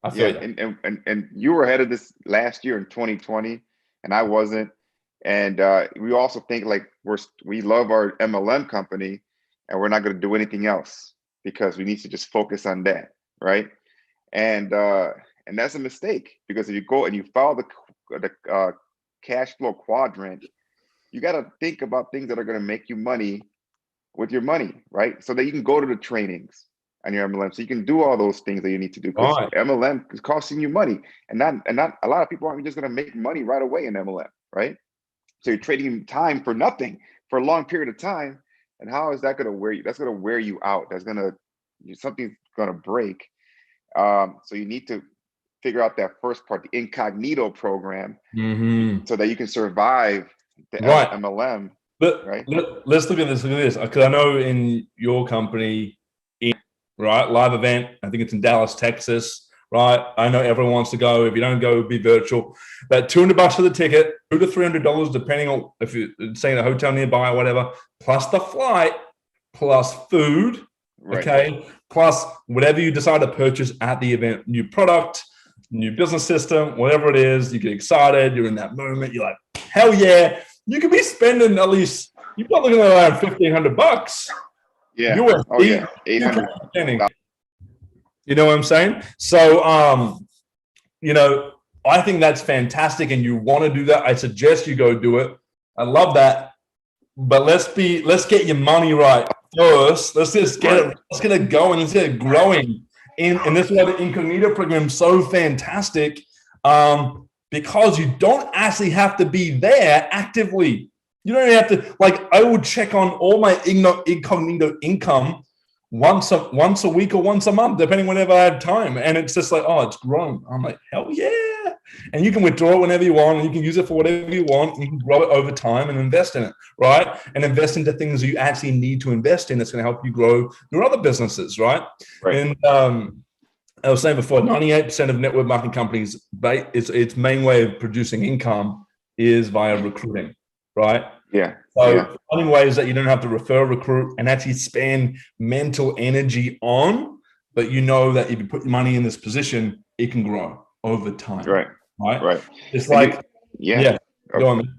And you were ahead of this last year in 2020, and I wasn't. And we also think like we love our MLM company and we're not going to do anything else because we need to just focus on that, right? And that's a mistake, because if you go and you follow the cash flow quadrant, you got to think about things that are going to make you money with your money, right? So that you can go to the trainings on your MLM, so you can do all those things that you need to do, because MLM is costing you money, and not a lot of people aren't just going to make money right away in MLM, right? So you're trading time for nothing for a long period of time, and how is that going to wear you? That's going to wear you out. Something's going to break. So you need to figure out that first part, the incognito program, so that you can survive the MLM. Right. Let's look at this. Because I know in your company, right, live event, I think it's in Dallas, Texas, right? I know everyone wants to go. If you don't go, it'll be virtual. But $200 for the ticket, $200 to $300, depending on if you're staying at a hotel nearby or whatever, plus the flight, plus food, okay, plus whatever you decide to purchase at the event, new product, new business system, whatever it is, you get excited, you're in that moment, you're like, hell yeah. You could be spending at least, you're probably looking at around $1,500. Yeah. USD, oh yeah. 800. You know what I'm saying? So, I think that's fantastic, and you want to do that. I suggest you go do it. I love that. But let's get your money right first. Let's just get it. Let's get it going. Let's get it growing. And this is why the incognito program is so fantastic. Because you don't actually have to be there actively. You don't have to, like, I would check on all my incognito income once a week or once a month, depending whenever I have time. And it's just like, oh, it's grown. I'm like, hell yeah. And you can withdraw it whenever you want, and you can use it for whatever you want. You can grow it over time and invest in it, right? And invest into things you actually need to invest in that's going to help you grow your other businesses, right? And I was saying before, 98% of network marketing companies, its main way of producing income is via recruiting, right? Yeah. So finding ways that you don't have to refer, recruit, and actually spend mental energy on, but you know that if you put money in this position, it can grow over time. Right. It's like, go on.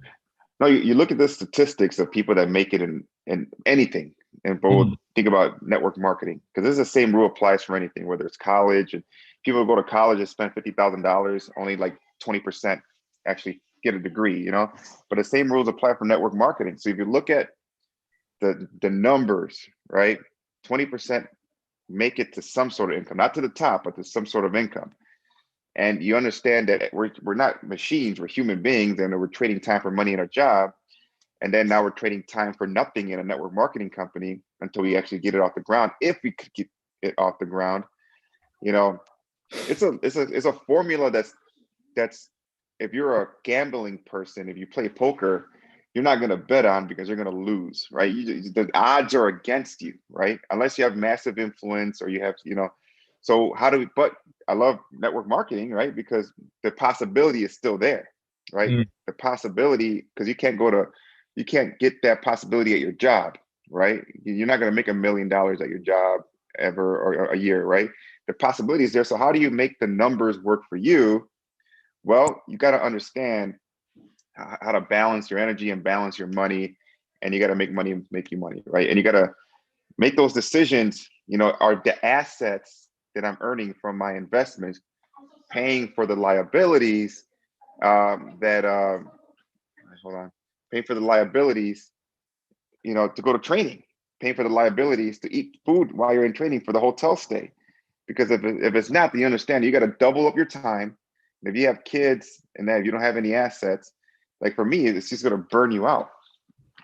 No, you look at the statistics of people that make it in anything, and we'll think about network marketing, because this is the same rule applies for anything, whether it's college, and people go to college and spend $50,000, only like 20% actually get a degree, but the same rules apply for network marketing. So if you look at the numbers, right, 20% make it to some sort of income, not to the top, but to some sort of income. And you understand that we're not machines, we're human beings, and we're trading time for money in our job. And then now we're trading time for nothing in a network marketing company until we actually get it off the ground. If we could get it off the ground, it's a formula that's if you're a gambling person, if you play poker, you're not going to bet on, because you're going to lose, right? The odds are against you, right? Unless you have massive influence, or you have, so but I love network marketing, right? Because the possibility is still there, right? The possibility, because you can't get that possibility at your job, right? You're not going to make $1 million at your job ever, or a year, right? The possibility is there. So how do you make the numbers work for you? Well, you got to understand how to balance your energy and balance your money, and you got to make money make you money, right? And you got to make those decisions. Are the assets that I'm earning from my investments paying for the liabilities paying for the liabilities, to go to training, paying for the liabilities to eat food while you're in training for the hotel stay. Because if it's not, then you understand you got to double up your time. And if you have kids and then if you don't have any assets, like for me, it's just going to burn you out.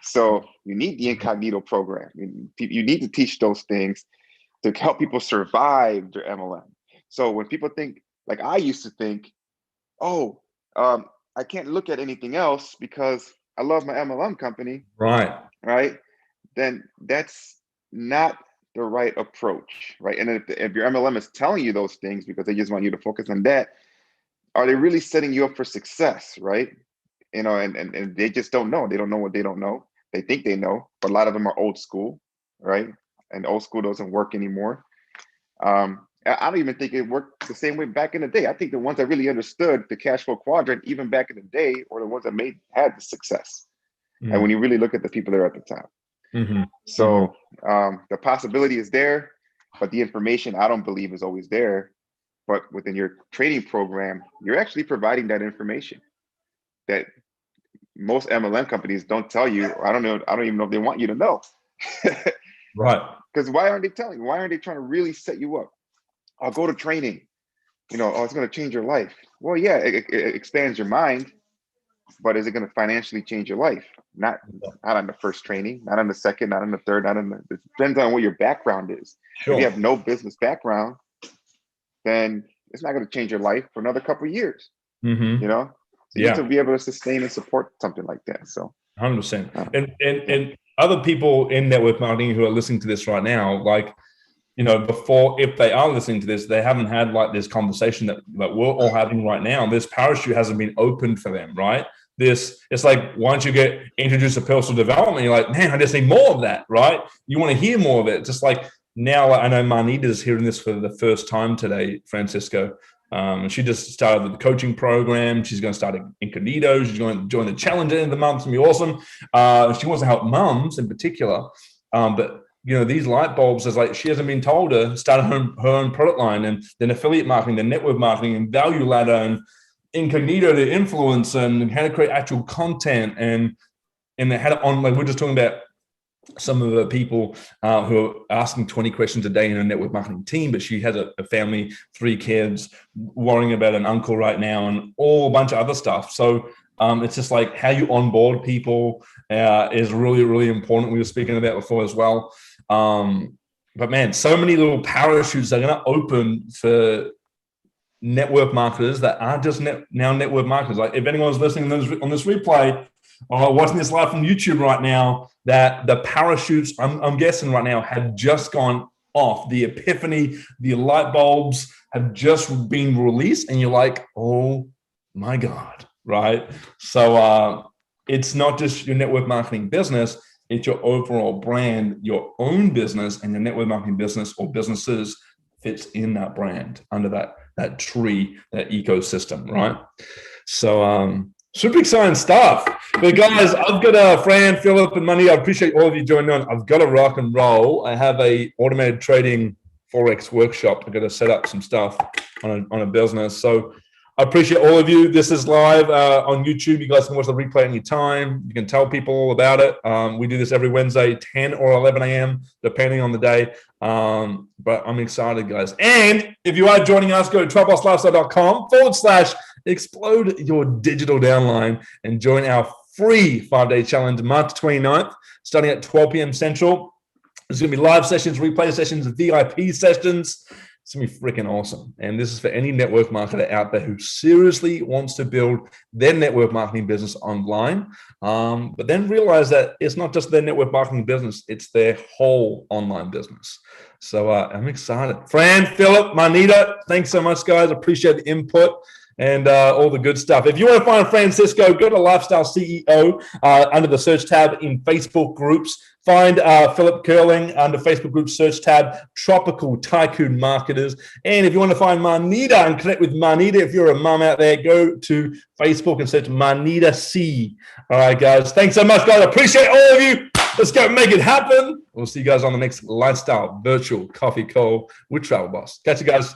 So you need the incognito program. You need to teach those things to help people survive their MLM. So when people think, like I used to think, I can't look at anything else because I love my MLM company. Right. Then that's not the right approach, right? And if your MLM is telling you those things because they just want you to focus on that, are they really setting you up for success, right? And they just don't know. They don't know what they don't know. They think they know, but a lot of them are old school, right? And old school doesn't work anymore. I don't even think it worked the same way back in the day. I think the ones that really understood the cash flow quadrant, even back in the day, were the ones that had the success. And when you really look at the people that are at the top. So the possibility is there, but the information I don't believe is always there. But within your training program, you're actually providing that information that most MLM companies don't tell you. I don't know. I don't even know if they want you to know. Right. Because why aren't they telling you? Why aren't they trying to really set you up? I'll go to training. You know, oh, it's going to change your life. Well, yeah, it expands your mind, but is it going to financially change your life? Not on the first training, not on the second, not on the third, it depends on what your background is. Sure. If you have no business background, then it's not going to change your life for another couple of years. You know, so you need to be able to sustain and support something like that. So 100%. And other people in network marketing who are listening to this right now, like, you know, before, if they are listening to this, they haven't had like this conversation that we're all having right now. This parachute hasn't been opened for them, right? It's like once you get introduced to personal development, you're like, man, I just need more of that, right? You want to hear more of it. Just like now, I know Marnita's hearing this for the first time today, Francisco. She just started the coaching program. She's going to start Incognito. She's going to join the challenge at the end of the month. It's going to be awesome. She wants to help mums in particular. But you know, these light bulbs is like, she hasn't been told to start her own product line, and then affiliate marketing, then network marketing, and value ladder, and Incognito to influence, and how to create actual content, and how to like we're just talking about some of the people who are asking 20 questions a day in a network marketing team, but she has a family, 3 kids, worrying about an uncle right now, and a bunch of other stuff. So it's just like how you onboard people is really, really important. We were speaking about before as well. But man, so many little parachutes are going to open for network marketers that aren't just now network marketers. Like if anyone's listening on this replay or watching this live from YouTube right now, that the parachutes, I'm guessing right now, have just gone off. The epiphany, the light bulbs have just been released, and you're like, oh my God, right? So it's not just your network marketing business, it's your overall brand, your own business, and your network marketing business or businesses fits in that brand under that tree, that ecosystem, right? So super exciting stuff. But guys, I've got Fran, Philip, and Money. I appreciate all of you joining on. I've got to rock and roll. I have a automated trading Forex workshop. I've got to set up some stuff on a business. So I appreciate all of you. This is live on YouTube. You guys can watch the replay anytime. You can tell people all about it. We do this every Wednesday, 10 or 11 a.m., depending on the day. But I'm excited, guys. And if you are joining us, go to TravelBossLifestyle.com/explode your digital downline and join our free 5-day challenge, March 29th, starting at 12 p.m. Central. There's going to be live sessions, replay sessions, VIP sessions. It's going to be freaking awesome. And this is for any network marketer out there who seriously wants to build their network marketing business online, but then realize that it's not just their network marketing business, it's their whole online business. So I'm excited. Fran, Philip, Marnita, thanks so much, guys. Appreciate the input and all the good stuff. If you want to find Francisco, go to Lifestyle CEO under the search tab in Facebook groups. Find Philip Curling under Facebook group search tab, Tropical Tycoon Marketers. And if you want to find Marnita and connect with Marnita, if you're a mom out there, go to Facebook and search Marnita C. All right, guys. Thanks so much, guys. I appreciate all of you. Let's go make it happen. We'll see you guys on the next Lifestyle Virtual Coffee Call with Travel Boss. Catch you guys.